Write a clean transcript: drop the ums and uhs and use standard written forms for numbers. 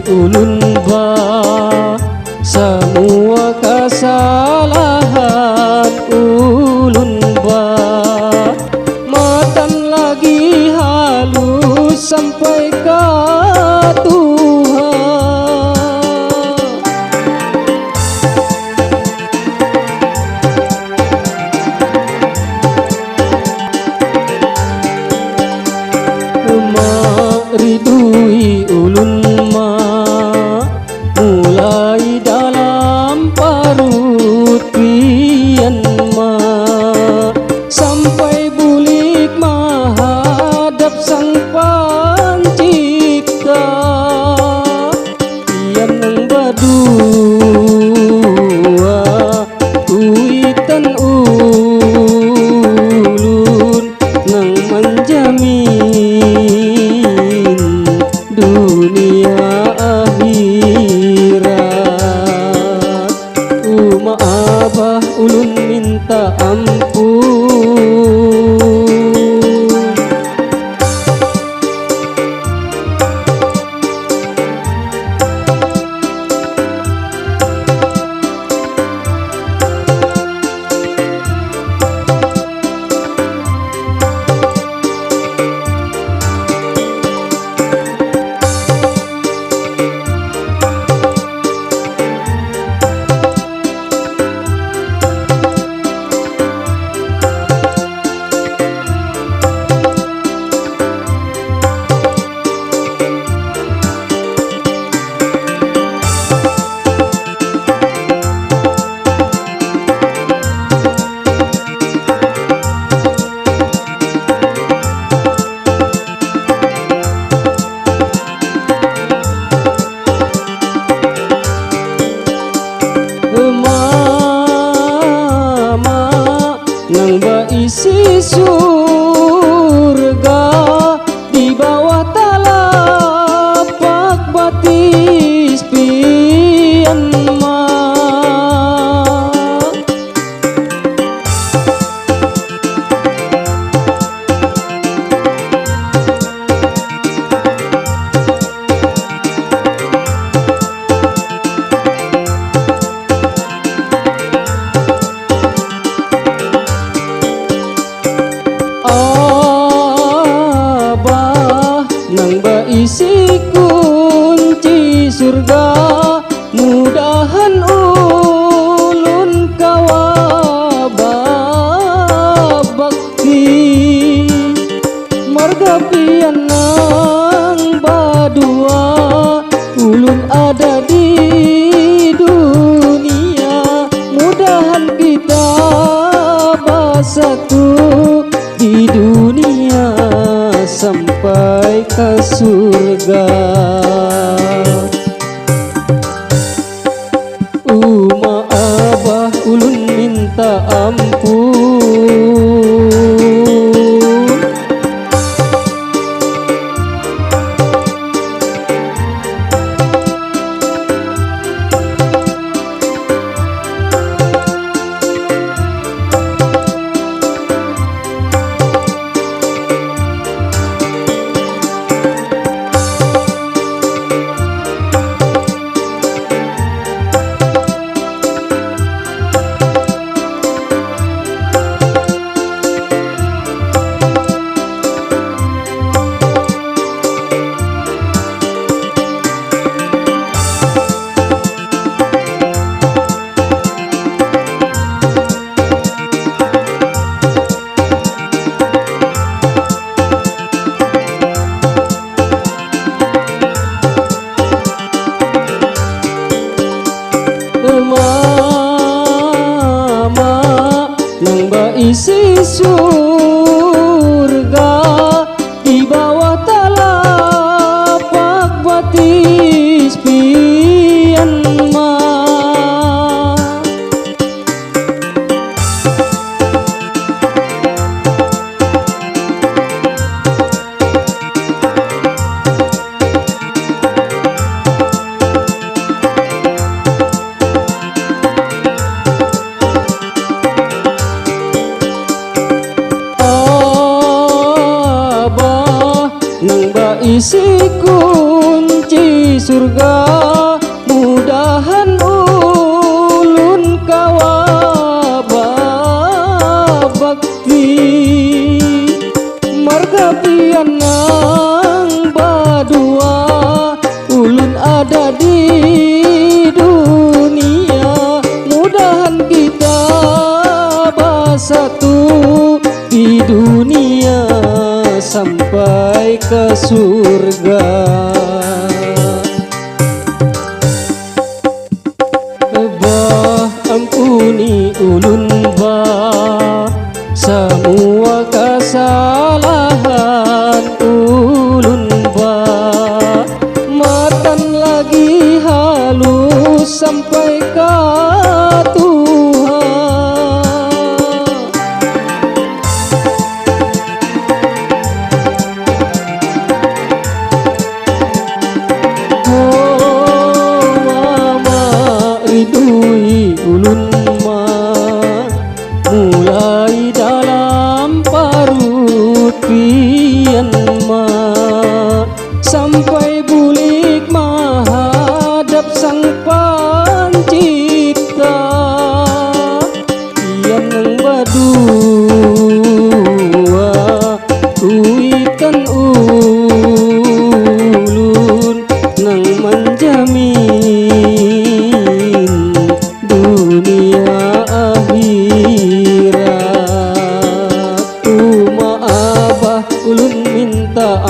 ulun ba semua kesalahan ulun ba, matan lagi halus sampai ke Tuhan. Ridui ulun ma mulai dalam parut pian ma sampai bulik menghadap sang pencipta. Pian nang badua kuitan ulun nang menjamin dunia akhirat. Abah ulun minta ampun. Nang baisi surga di bawah talapak batis pian ma. Nang baisi kunci surga mudahan ulun kawa bakti marga pian nang badua ulun ada di dunia. Mudahan kita bersatu di dunia sampai ke surga. Abah ulun minta ampun. Nang baisi surga di bawah talapak batis pian ma. Nang baisi kunci surga, mudahan ulun kawa bakti margapian nang badua ulun ada di dunia, mudahan kita bersatu di dunia sampai ke surga. Bah ampuni ulun bah semua kesalahan ulun bah, matan lagi halus sampai ke Tuhan. Ridui ulun mah mulai dalam parut pian mah sampai bulik menghadap sang pencipta, pian nang badua kuikan ulun nang menjamin dunia akhirat. Abah ulun minta